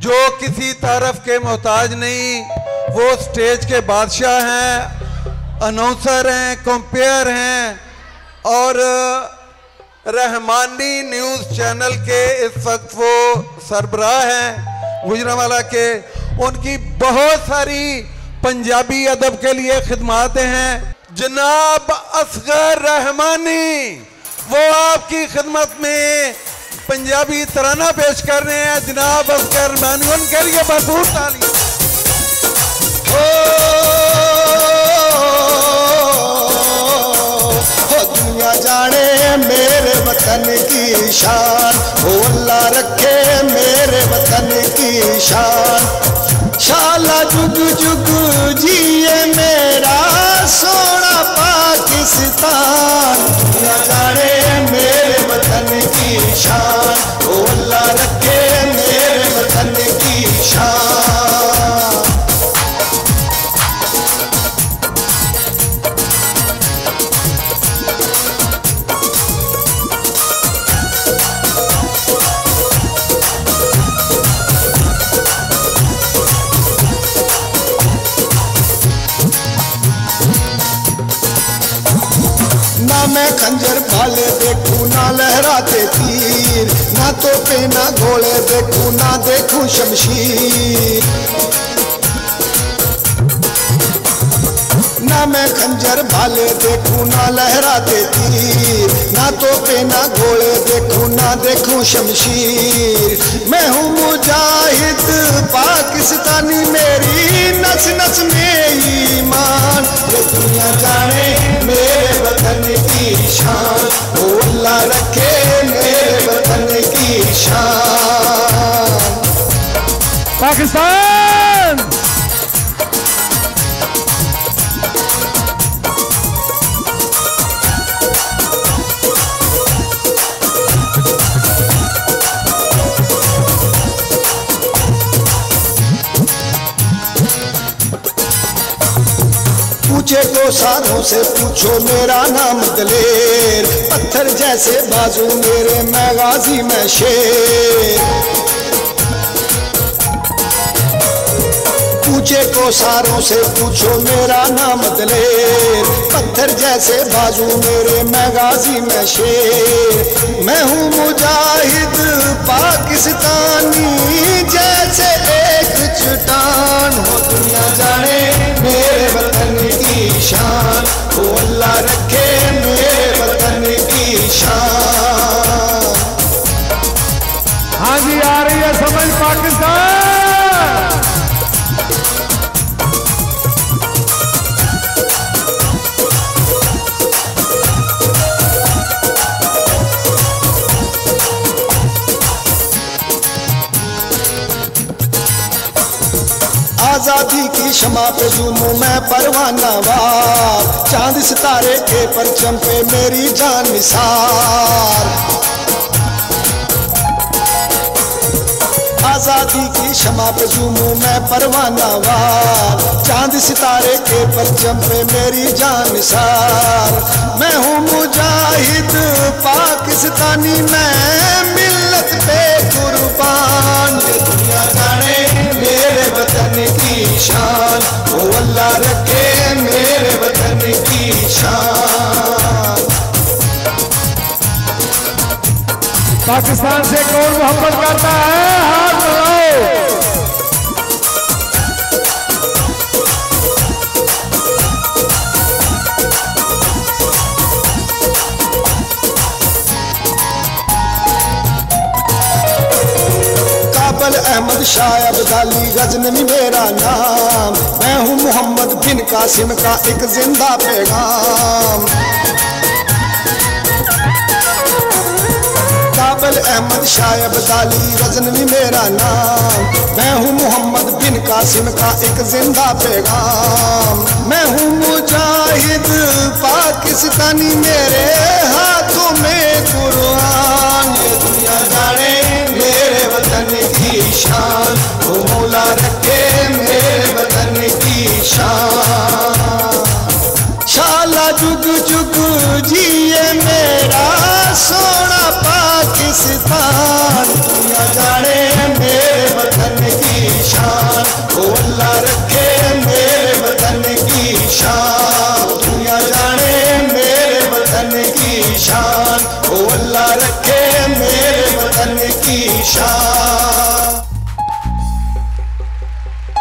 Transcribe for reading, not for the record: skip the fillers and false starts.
जो किसी तारफ के मोहताज नहीं, वो स्टेज के बादशाह हैं, अनाउंसर हैं, कंपेयर हैं और रहमानी न्यूज़ चैनल के इस वक्त वो सरबराह हैं गुजरांवाला के। उनकी बहुत सारी पंजाबी अदब के लिए खिदमतें हैं। जनाब असगर रहमानी वो आपकी खिदमत में पंजाबी तराना पेश कर रहे हैं। जनाब असगर रहमानी, उनके लिए भरपूर ताली। दुनिया जाने मेरे वतन की शान, हो अल्लाह रखे मेरे वतन की शान। शाला जुग जुग जिए मेरा सोना पाकिस्तान। दुनिया जाने मेरे वतन की शान, हो अल्लाह रखे मेरे वतन की शान। ना मैं खंजर भाले देखूं ना लहराते तीर, ना तोपे ना घोड़े देखूं ना देखूं शमशीर। ना मैं खंजर भाले देखूं ना लहराते तीर, ना तोपे ना घोड़े देखूं ना देखूं शमशीर। मैं हूँ मुजाहिद पाकिस्तानी, मेरी नस नस में ईमान। ये दुनिया जाने मेरे वतन की शान, हो अल्लाह रखे मेरे वतन की शान। पाकिस्तान पूछे को सारों से पूछो मेरा नाम दलेर, पत्थर जैसे बाजू मेरे मैं गाजी मैं शेर। पूछे को सारों से पूछो मेरा नाम दलेर, पत्थर जैसे बाजू मेरे मैं गाजी मैं शेर। मैं हूँ मुजाहिद पाकिस्तानी जैसे एक चट्टान। हो दुनिया जाने मेरे वतन की शान, हो अल्लाह रखे मेरे वतन की शान। हाँ जी, आ रही है समझ पाकिस्तान। आजादी की शमा पे झूमूं मैं परवाना वार, चांद सितारे के परचम पे मेरी जान निसार। आजादी की शमा पे झूमूं मैं परवाना वार, चांद सितारे के परचम पे मेरी जान निसार। मैं हूँ मुजाहिद पाकिस्तानी, मैं मिल्लत पे कुर्बान। ये दुनिया जाने मेरे वतन की शान, हो अल्लाह रखे मेरे वतन की शान। पाकिस्तान से कौन मोहब्बत करता है, हाथ बढ़ाओ। अहमद शाह अब्दाली गजनवी मेरा नाम, मैं हूँ मोहम्मद बिन कासिम का एक जिंदा पैगाम। काबल अहमद शाह अब्दाली गजनवी मेरा नाम, मैं हूँ मोहम्मद बिन कासिम का एक जिंदा पैगाम। मैं हूँ मुजाहिद पाकिस्तानी, मेरे हाथों में कुरान। ये दुनिया जाने मेरे वतन की शान, हो मौला रखे मेरे वतन की शान। शाला जुग जुग जिए मेरा सोना पाकिस्तान। दुनिया जाने मेरे वतन की अल्लाह रखे मेरे वतन की शान।